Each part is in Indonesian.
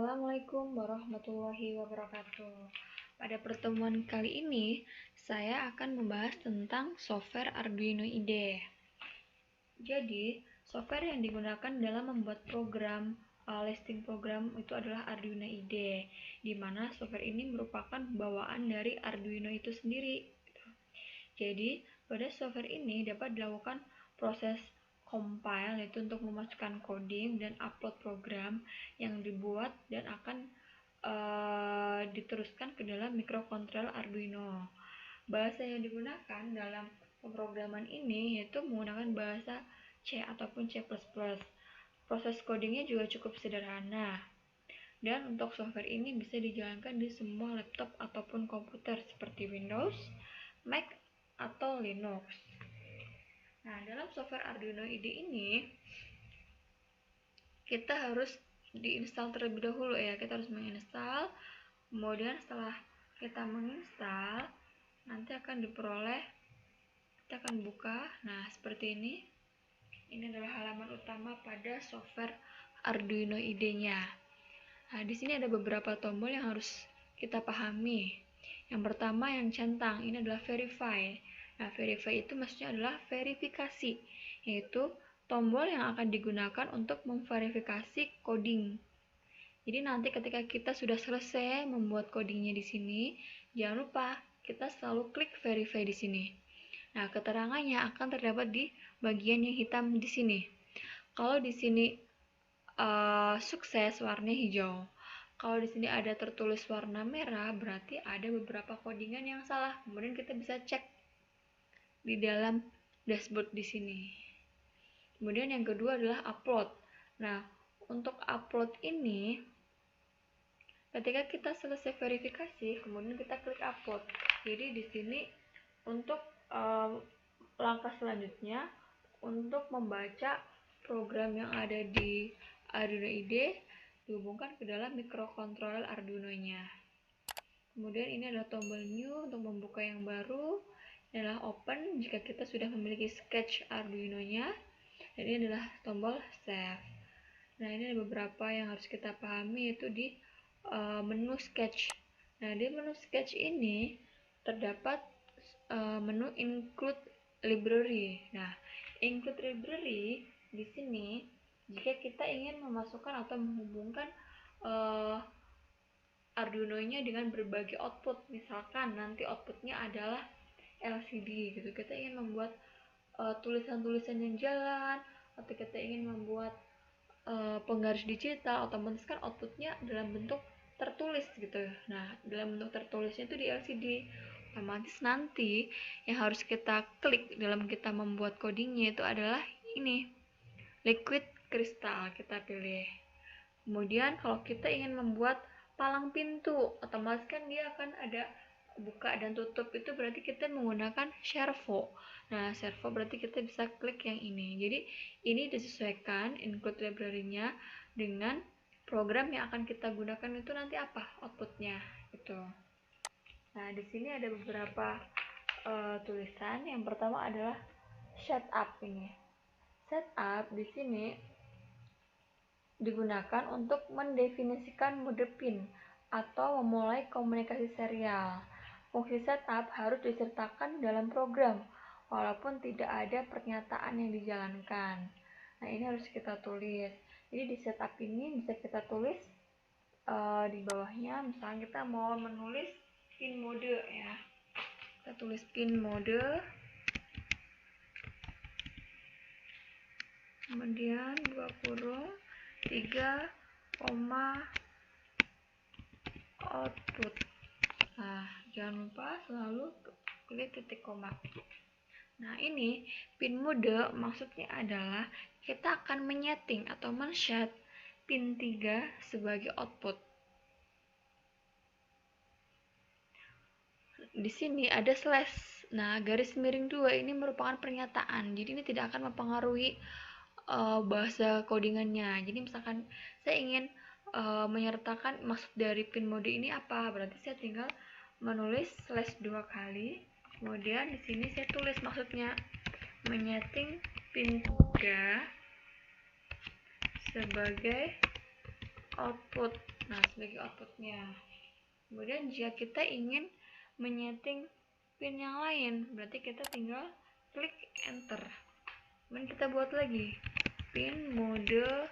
Assalamualaikum warahmatullahi wabarakatuh. Pada pertemuan kali ini, saya akan membahas tentang software Arduino IDE. Jadi, software yang digunakan dalam membuat program listing program itu adalah Arduino IDE, di mana software ini merupakan bawaan dari Arduino itu sendiri. Jadi, pada software ini dapat dilakukan proses compile, yaitu untuk memasukkan coding dan upload program yang dibuat dan akan diteruskan ke dalam microcontroller Arduino. Bahasa yang digunakan dalam pemrograman ini yaitu menggunakan bahasa C ataupun C++. Proses codingnya juga cukup sederhana. Dan untuk software ini bisa dijalankan di semua laptop ataupun komputer seperti Windows, Mac, atau Linux. Nah, dalam software Arduino IDE ini kita harus diinstal terlebih dahulu ya. Kita harus menginstal. Kemudian setelah kita menginstal, nanti akan diperoleh, kita akan buka. Nah, seperti ini. Ini adalah halaman utama pada software Arduino IDE-nya. Nah, di sini ada beberapa tombol yang harus kita pahami. Yang pertama yang centang, ini adalah verify. Nah, verify itu maksudnya adalah verifikasi, yaitu tombol yang akan digunakan untuk memverifikasi coding. Jadi nanti ketika kita sudah selesai membuat codingnya di sini, jangan lupa kita selalu klik verify di sini. Nah, keterangannya akan terdapat di bagian yang hitam di sini. Kalau di sini sukses, warnanya hijau. Kalau di sini ada tertulis warna merah, berarti ada beberapa codingan yang salah. Kemudian kita bisa cek di dalam dashboard di sini. Kemudian yang kedua adalah upload. Nah, untuk upload ini, ketika kita selesai verifikasi, kemudian kita klik upload. Jadi di sini untuk langkah selanjutnya untuk membaca program yang ada di Arduino IDE dihubungkan ke dalam microcontroller Arduino-nya. Kemudian ini adalah tombol new untuk membuka yang baru. Ini adalah open jika kita sudah memiliki sketch Arduino-nya. Dan ini adalah tombol save. Nah, ini ada beberapa yang harus kita pahami, yaitu di menu sketch. Nah, di menu sketch ini terdapat menu include library. Nah, include library di sini jika kita ingin memasukkan atau menghubungkan Arduino-nya dengan berbagai output. Misalkan nanti outputnya adalah LCD gitu. Kita ingin membuat tulisan-tulisan yang jalan, atau kita ingin membuat penggaris digital, otomatis kan outputnya dalam bentuk tertulis gitu. Nah, dalam bentuk tertulisnya itu di LCD. Otomatis nanti yang harus kita klik dalam kita membuat codingnya itu adalah ini, liquid crystal, kita pilih. Kemudian kalau kita ingin membuat palang pintu, otomatis kan dia akan ada buka dan tutup, itu berarti kita menggunakan servo. Nah, servo berarti kita bisa klik yang ini. Jadi ini disesuaikan include library-nya dengan program yang akan kita gunakan itu nanti apa outputnya itu. Nah, di sini ada beberapa tulisan. Yang pertama adalah setup ini. Setup di sini digunakan untuk mendefinisikan mode pin atau memulai komunikasi serial. Fungsi setup harus disertakan dalam program, walaupun tidak ada pernyataan yang dijalankan. Nah, ini harus kita tulis. Jadi di setup ini bisa kita tulis di bawahnya, misalnya kita mau menulis pin mode ya. Kita tulis pin mode. Kemudian 2 kurung 3, output. Nah, jangan lupa selalu klik titik koma. Nah, ini pin mode maksudnya adalah kita akan menyeting atau men-set pin 3 sebagai output. Di sini ada slash. Nah, garis miring 2 ini merupakan pernyataan. Jadi ini tidak akan mempengaruhi bahasa codingannya. Jadi misalkan saya ingin menyertakan maksud dari pin mode ini apa, berarti saya tinggal menulis slash 2 kali, kemudian di sini saya tulis maksudnya, menyeting pin 3 sebagai output. Nah, sebagai outputnya. Kemudian jika kita ingin menyeting pin yang lain, berarti kita tinggal klik enter. Kemudian kita buat lagi pin mode,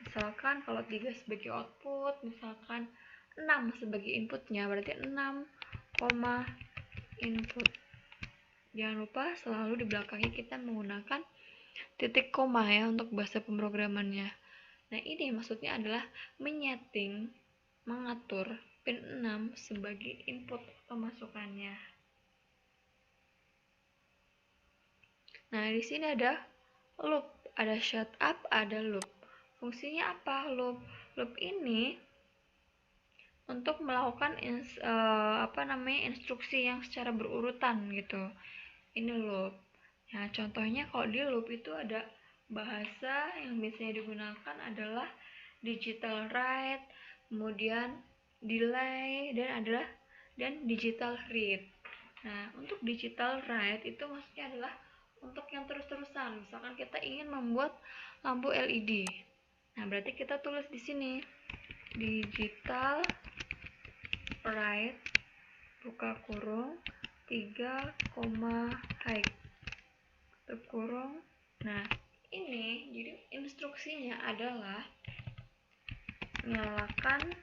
misalkan kalau 3 sebagai output, misalkan 6 sebagai inputnya, berarti 6, input. Jangan lupa selalu di belakangnya kita menggunakan titik koma ya untuk bahasa pemrogramannya. Nah, ini maksudnya adalah mengatur pin 6 sebagai input pemasukannya. Nah, di sini ada loop, ada shut up, ada loop. Fungsinya apa loop? Loop ini untuk melakukan instruksi yang secara berurutan gitu. Ini loop. Nah, contohnya kalau di loop itu ada bahasa yang biasanya digunakan adalah digital write, kemudian delay, dan digital read. Nah, untuk digital write itu maksudnya adalah untuk yang terus-terusan. Misalkan kita ingin membuat lampu LED. Nah, berarti kita tulis di sini digital write buka kurung 3, height tutup kurung. Nah, ini jadi instruksinya adalah nyalakan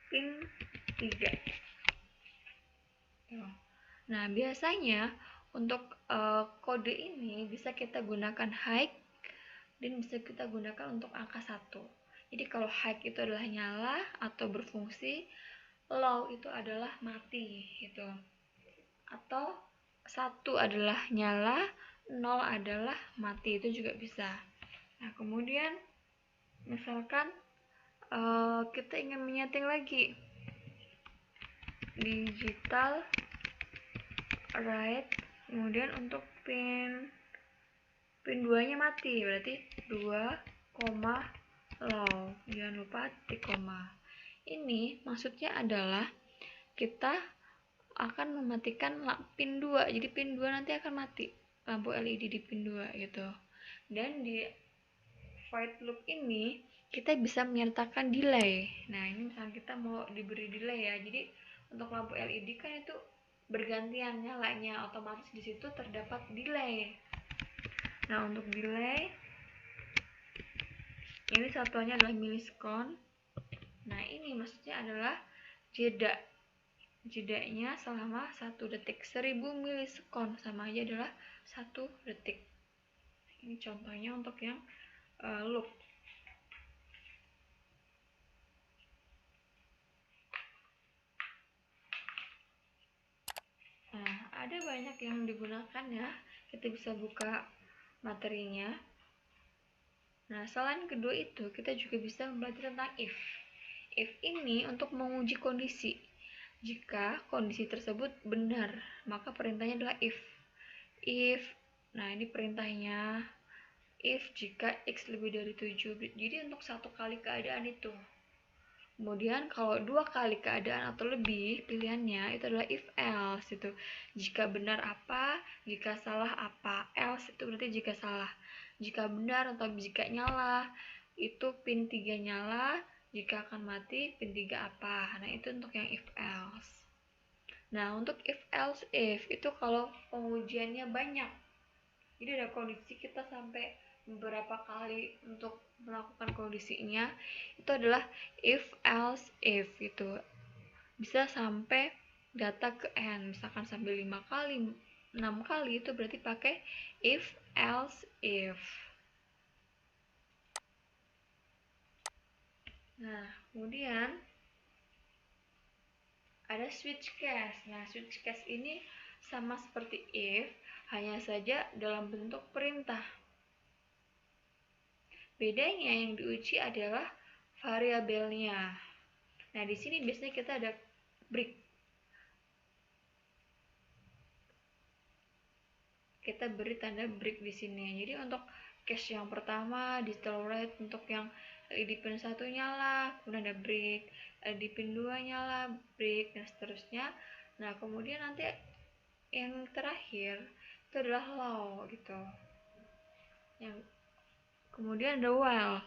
pin 3. Nah, biasanya untuk kode ini bisa kita gunakan high dan bisa kita gunakan untuk angka 1. Jadi kalau high itu adalah nyala atau berfungsi, low itu adalah mati gitu. Atau 1 adalah nyala, 0 adalah mati, itu juga bisa. Nah, kemudian misalkan kita ingin menyeting lagi digital write, kemudian untuk pin 2 nya mati, berarti 2, low, jangan lupa titik koma. Ini maksudnya adalah kita akan mematikan pin 2, jadi pin 2 nanti akan mati, lampu LED di pin 2 gitu. Dan di void loop ini kita bisa menyertakan delay. Nah, ini misalnya kita mau diberi delay ya, jadi untuk lampu LED kan itu bergantian nyalanya, otomatis di situ terdapat delay. Nah, untuk delay ini satuannya adalah milisekon. Nah, ini maksudnya adalah jedanya selama 1 detik. 1000 milisekon sama aja adalah 1 detik. Ini contohnya untuk yang loop. Nah, ada banyak yang digunakan ya. Kita bisa buka materinya. Nah, selain kedua itu, kita juga bisa belajar tentang if. If ini untuk menguji kondisi. Jika kondisi tersebut benar, maka perintahnya adalah if. If, nah ini perintahnya. If jika x lebih dari 7. Jadi untuk satu kali keadaan itu. Kemudian kalau 2 kali keadaan atau lebih, pilihannya itu adalah if else itu. Jika benar apa, jika salah apa. Else itu berarti jika salah. Jika benar atau jika nyala, itu pin 3 nyala. Jika akan mati, pin 3 apa. Nah, itu untuk yang if else. Nah, untuk if else if itu kalau pengujiannya banyak. Jadi ada kondisi kita sampai beberapa kali untuk melakukan kondisinya, itu adalah if else if gitu. Bisa sampai data ke n, misalkan sampai 5 kali, 6 kali, itu berarti pakai if else if. Nah, kemudian ada switch case. Nah, switch case ini sama seperti if, hanya saja dalam bentuk perintah. Bedanya yang diuji adalah variabelnya. Nah, di sini biasanya kita ada break. Kita beri tanda break di sini. Jadi untuk case yang pertama digital write, untuk yang di pin 1 nyala, kemudian ada break, di pin 2 nyala, break, dan seterusnya. Nah, kemudian nanti yang terakhir itu adalah low gitu. Yang kemudian ada while.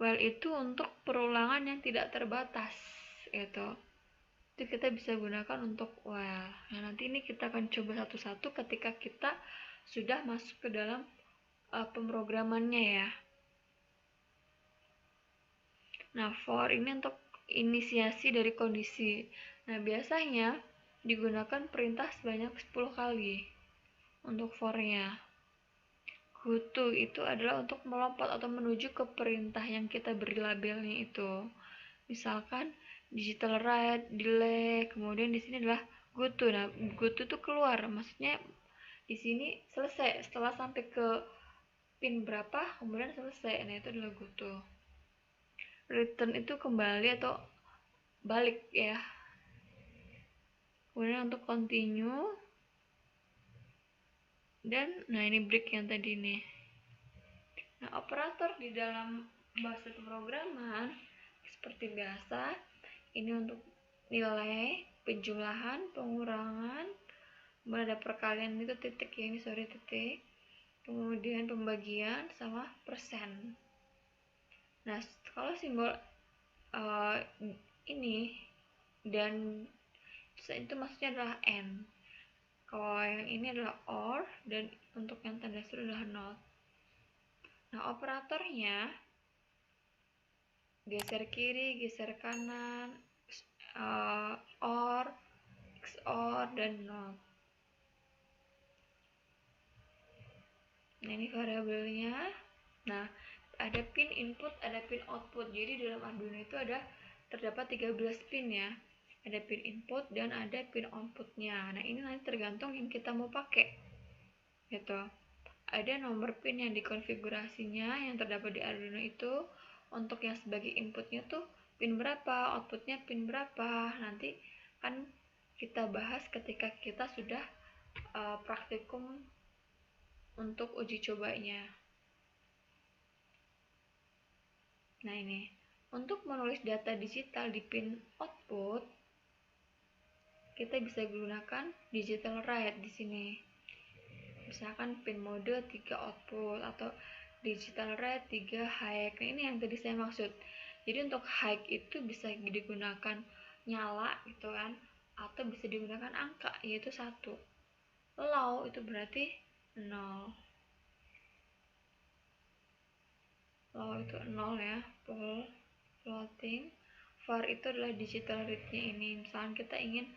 while itu untuk perulangan yang tidak terbatas gitu. Itu kita bisa gunakan untuk while. Nah, nanti ini kita akan coba satu-satu ketika kita sudah masuk ke dalam pemrogramannya ya. Nah, for ini untuk inisiasi dari kondisi. Nah, biasanya digunakan perintah sebanyak 10 kali untuk for-nya. Go to itu adalah untuk melompat atau menuju ke perintah yang kita beri labelnya itu. Misalkan digital write, delay, kemudian di sini adalah go to. Nah, go to itu keluar, maksudnya di sini selesai setelah sampai ke pin berapa, kemudian selesai. Nah, itu adalah go to. Return itu kembali atau balik ya. Kemudian untuk continue, dan nah ini break yang tadi nih. Nah, operator di dalam bahasa pemrograman seperti biasa, ini untuk nilai, penjumlahan, pengurangan, kemudian ada perkalian itu titik ya, ini sorry titik, kemudian pembagian sama persen. Nah, kalau simbol ini dan itu maksudnya adalah and. Kalau yang ini adalah or, dan untuk yang tanda seru adalah not. Nah, operatornya geser kiri, geser kanan, or, XOR, dan not. Nah, ini variabelnya. Nah, ada pin input, ada pin output. Jadi dalam Arduino itu terdapat 13 pin ya. Ada pin input dan ada pin outputnya. Nah, ini nanti tergantung yang kita mau pakai gitu. Ada nomor pin yang dikonfigurasinya yang terdapat di Arduino itu. Untuk yang sebagai inputnya tuh pin berapa, outputnya pin berapa. Nanti kan kita bahas ketika kita sudah praktikum untuk uji cobanya. Nah, ini untuk menulis data digital di pin output, kita bisa gunakan digital write di sini. Misalkan pin mode 3 output atau digital write 3 high. Nah, ini yang tadi saya maksud. Jadi untuk high itu bisa digunakan nyala gitu kan, atau bisa digunakan angka yaitu 1. Low itu berarti 0. Low itu 0 ya, full floating. Var itu adalah digital read-nya ini. Misalkan kita ingin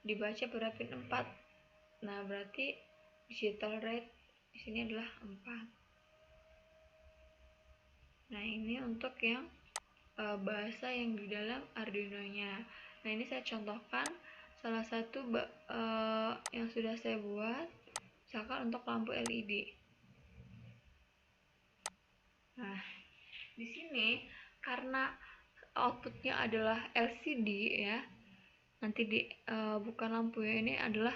dibaca pada pin 4. Nah, berarti digital read di sini adalah 4. Nah, ini untuk yang bahasa yang di dalam Arduino-nya. Nah, ini saya contohkan salah satu yang sudah saya buat, misalkan untuk lampu LED. Nah, di sini karena outputnya adalah LCD ya, nanti bukan lampu ya, ini adalah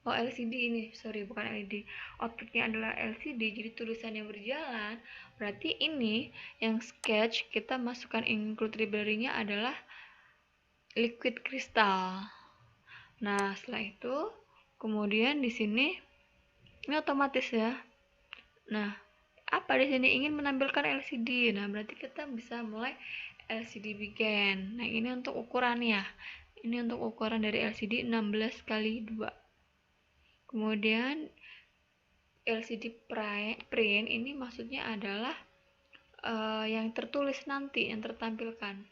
LCD ini, sorry bukan LED, outputnya adalah LCD, jadi tulisan yang berjalan. Berarti ini yang sketch kita masukkan include library-nya adalah liquid crystal. Nah, setelah itu kemudian di sini ini otomatis ya. Nah, apa di sini ingin menampilkan LCD. Nah, berarti kita bisa mulai LCD begin. Nah, ini untuk ukurannya. Ini untuk ukuran dari LCD 16x2. Kemudian LCD print ini maksudnya adalah yang tertulis nanti, yang tertampilkan.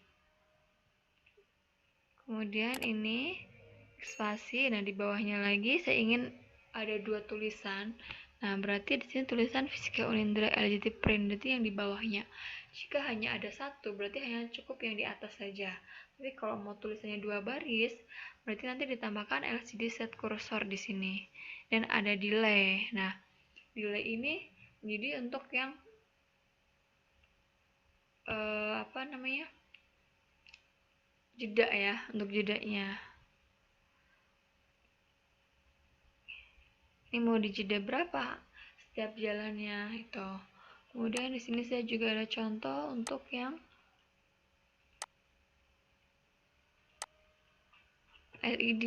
Kemudian ini spasi. Nah, di bawahnya lagi saya ingin ada 2 tulisan. Nah, berarti di sini tulisan Fisika Unindra LCD print, berarti yang di bawahnya. Jika hanya ada 1, berarti hanya cukup yang di atas saja. Tapi kalau mau tulisannya 2 baris, berarti nanti ditambahkan LCD set cursor di sini. Dan ada delay. Nah, delay ini jadi untuk yang jeda ya, untuk jedanya. Ini mau dijeda berapa setiap jalannya itu. Kemudian di sini saya juga ada contoh untuk yang LED.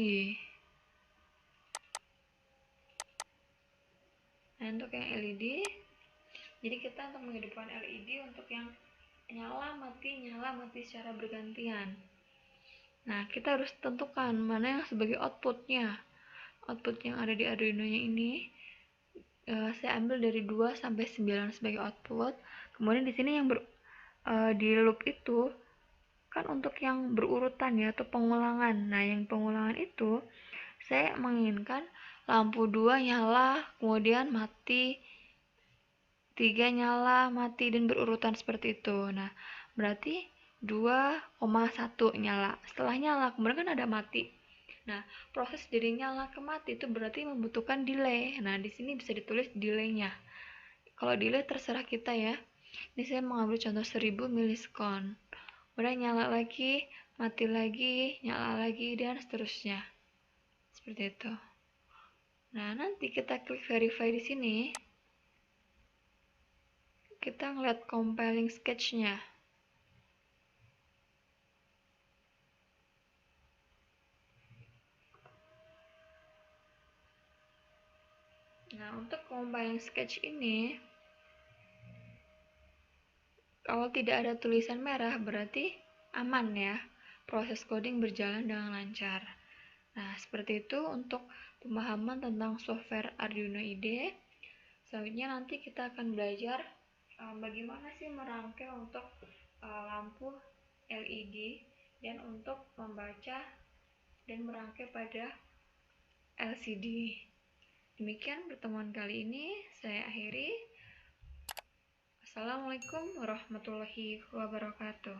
Nah, untuk yang LED Jadi kita untuk menghidupkan LED untuk yang nyala mati secara bergantian. Nah, kita harus tentukan mana yang sebagai outputnya. Output yang ada di Arduino-nya ini saya ambil dari 2 sampai 9 sebagai output. Kemudian di sini yang di loop itu kan untuk yang berurutan ya, atau pengulangan. Nah, yang pengulangan itu saya menginginkan lampu 2 nyala, kemudian mati, 3 nyala, mati, dan berurutan seperti itu. Nah, berarti 2,1 nyala. Setelah nyala, kemudian kan ada mati. Nah, proses dari nyala ke mati itu berarti membutuhkan delay. Nah, di sini bisa ditulis delaynya. Kalau delay terserah kita ya. Ini saya mengambil contoh 1000 milisekon. Kemudian nyala lagi, mati lagi, nyala lagi, dan seterusnya. Seperti itu. Nah, nanti kita klik verify di sini. Kita ngeliat compiling sketch-nya. Nah, untuk compiling sketch ini, kalau tidak ada tulisan merah berarti aman ya. Proses coding berjalan dengan lancar. Nah, seperti itu untuk pemahaman tentang software Arduino IDE. Selanjutnya nanti kita akan belajar bagaimana sih merangkai untuk lampu LED dan untuk membaca dan merangkai pada LCD. Demikian pertemuan kali ini, saya akhiri. Assalamualaikum warahmatullahi wabarakatuh.